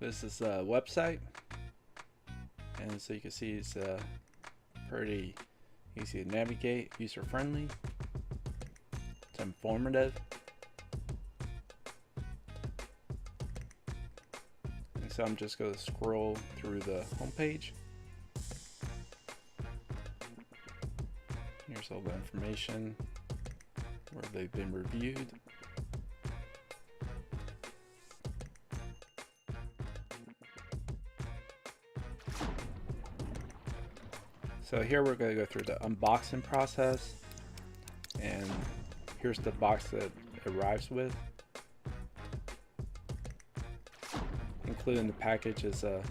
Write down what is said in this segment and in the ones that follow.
This is a website, and so you can see it's pretty easy to navigate, user friendly, it's informative, and so I'm just going to scroll through the homepage. Here's all the information where they've been reviewed. So here we're going to go through the unboxing process, and here's the box that it arrives with. Included in the package is a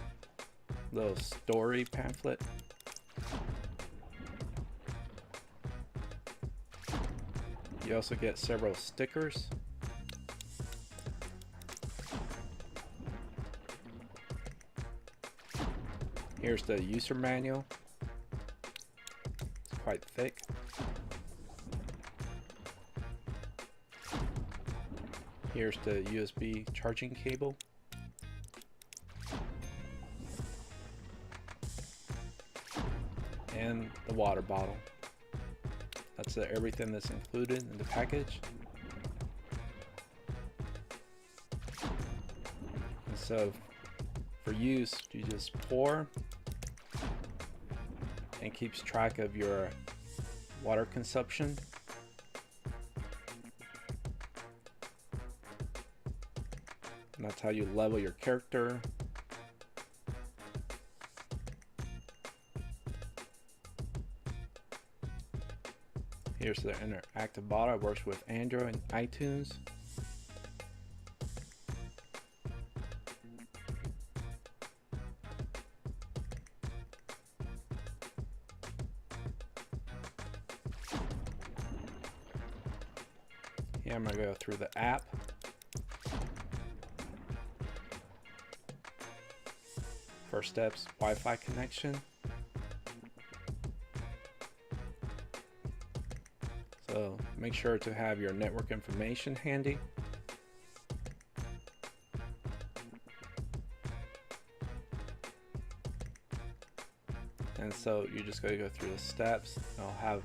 little story pamphlet. You also get several stickers. Here's the user manual. It's quite thick. Here's the USB charging cable. And the water bottle. That's everything that's included in the package. And so for use, you just pour and keeps track of your water consumption. And that's how you level your character. Here's the interactive bottle. It works with Android and iTunes. Here I'm going to go through the app. First steps, Wi-Fi connection. So make sure to have your network information handy. And so you're just going to go through the steps. I'll have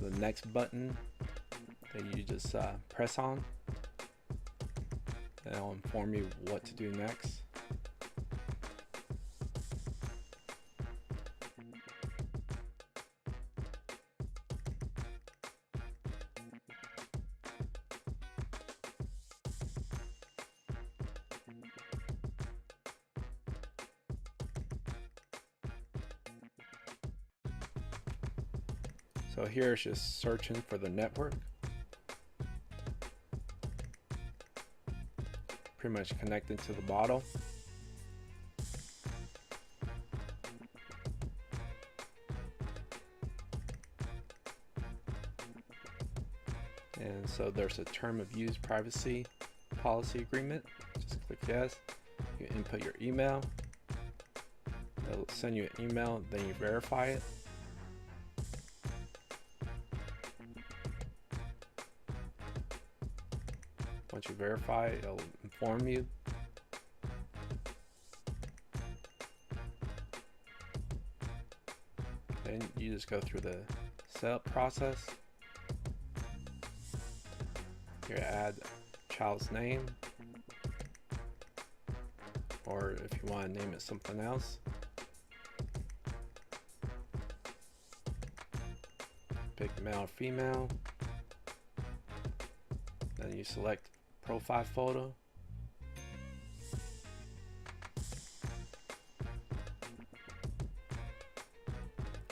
the next button that you just press on. And it'll inform you what to do next. So here it's just searching for the network. Pretty much connected to the bottle. And so there's a term of use privacy policy agreement. Just click yes. You input your email. It'll send you an email, then you verify it. Once you verify, it'll inform you. Then you just go through the setup process. Here, add child's name, or if you want to name it something else. Pick male or female. Then you select profile photo.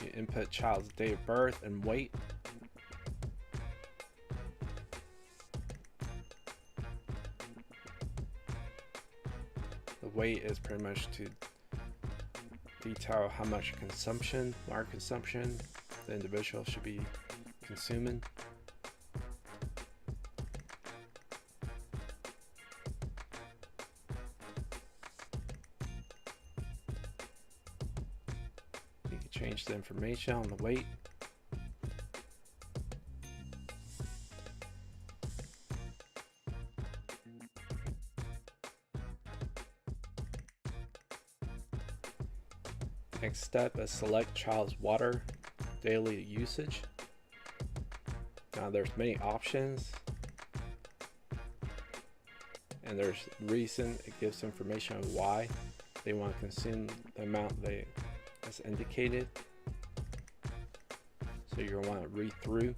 You input child's date of birth and weight. The weight is pretty much to detail how much consumption, water consumption, the individual should be consuming. You can change the information on the weight. step is select child's water daily usage. Now there's many options, and there's reason. It gives information on why they want to consume the amount that's indicated. So you're going to want to read through.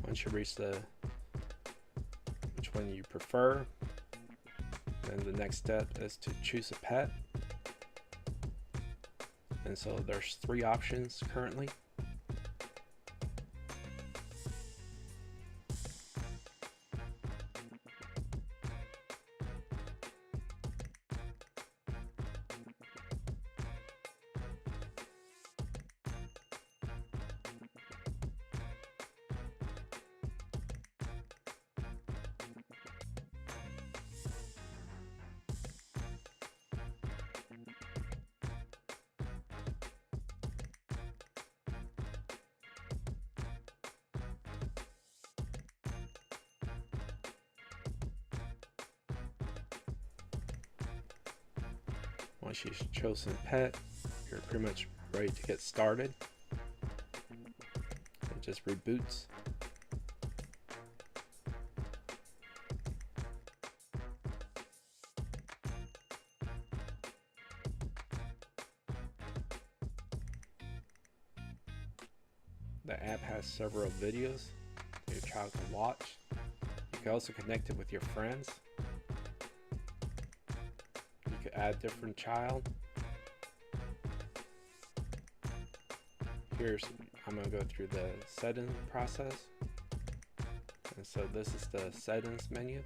Once you reach which one you prefer, then the next step is to choose a pet. And so there's 3 options currently. Once you've chosen pet, you're pretty much ready to get started. It just reboots. The app has several videos that your child can watch. You can also connect it with your friends. You can add different child. I'm going to go through the settings process. And so this is the settings menu.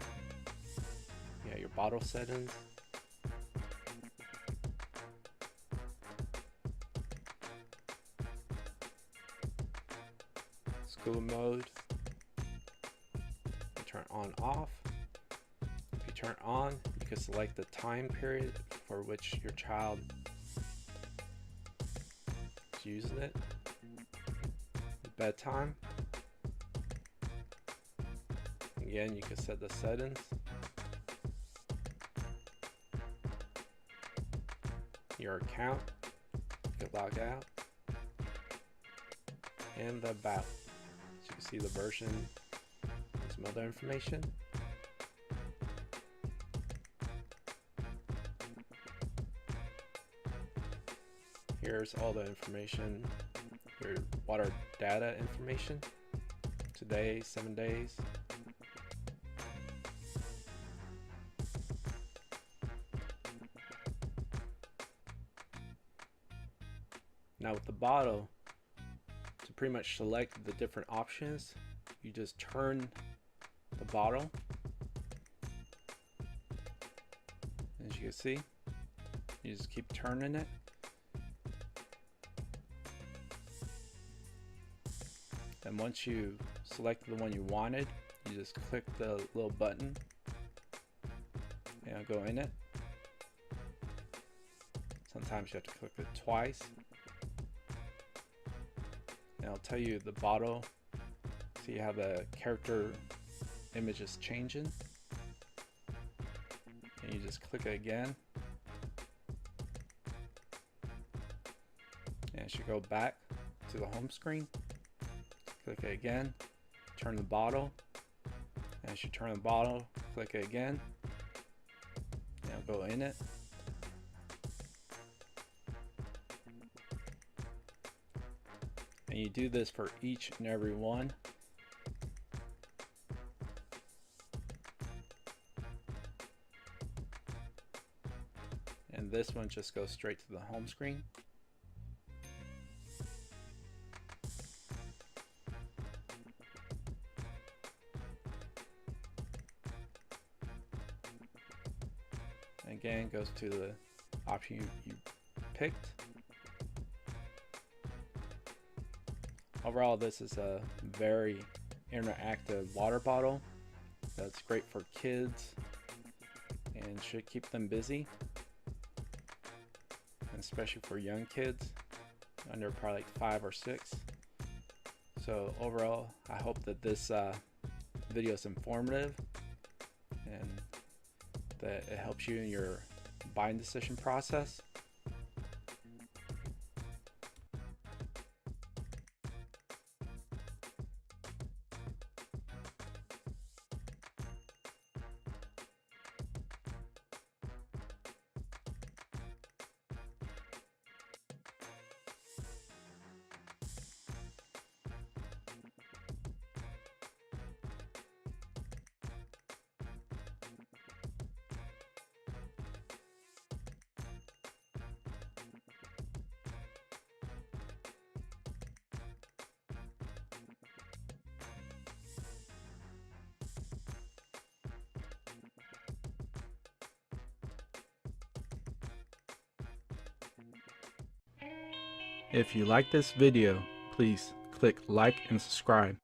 You got your bottle settings. School mode. Turn on off. If you turn on, you can select the time period for which your child is using it. Bedtime. Again, you can set the settings. Your account. You can log out. And the about. So you can see the version and some other information. Here's all the information, your water data information, today, 7 days. Now with the bottle, to pretty much select the different options, you just turn the bottle. As you can see, you just keep turning it. And once you select the one you wanted, you just click the little button and go in it. Sometimes you have to click it twice. And I'll tell you the bottle. See how the character image is changing. And you just click it again. And it should go back to the home screen. Click it again, turn the bottle, and as you turn the bottle, click it again, now go in it. And you do this for each and every one. And this one just goes straight to the home screen. Again, goes to the option you picked. Overall, this is a very interactive water bottle that's great for kids and should keep them busy, especially for young kids under probably like 5 or 6. So overall, I hope that this video is informative and that it helps you in your buying decision process. If you like this video, please click like and subscribe.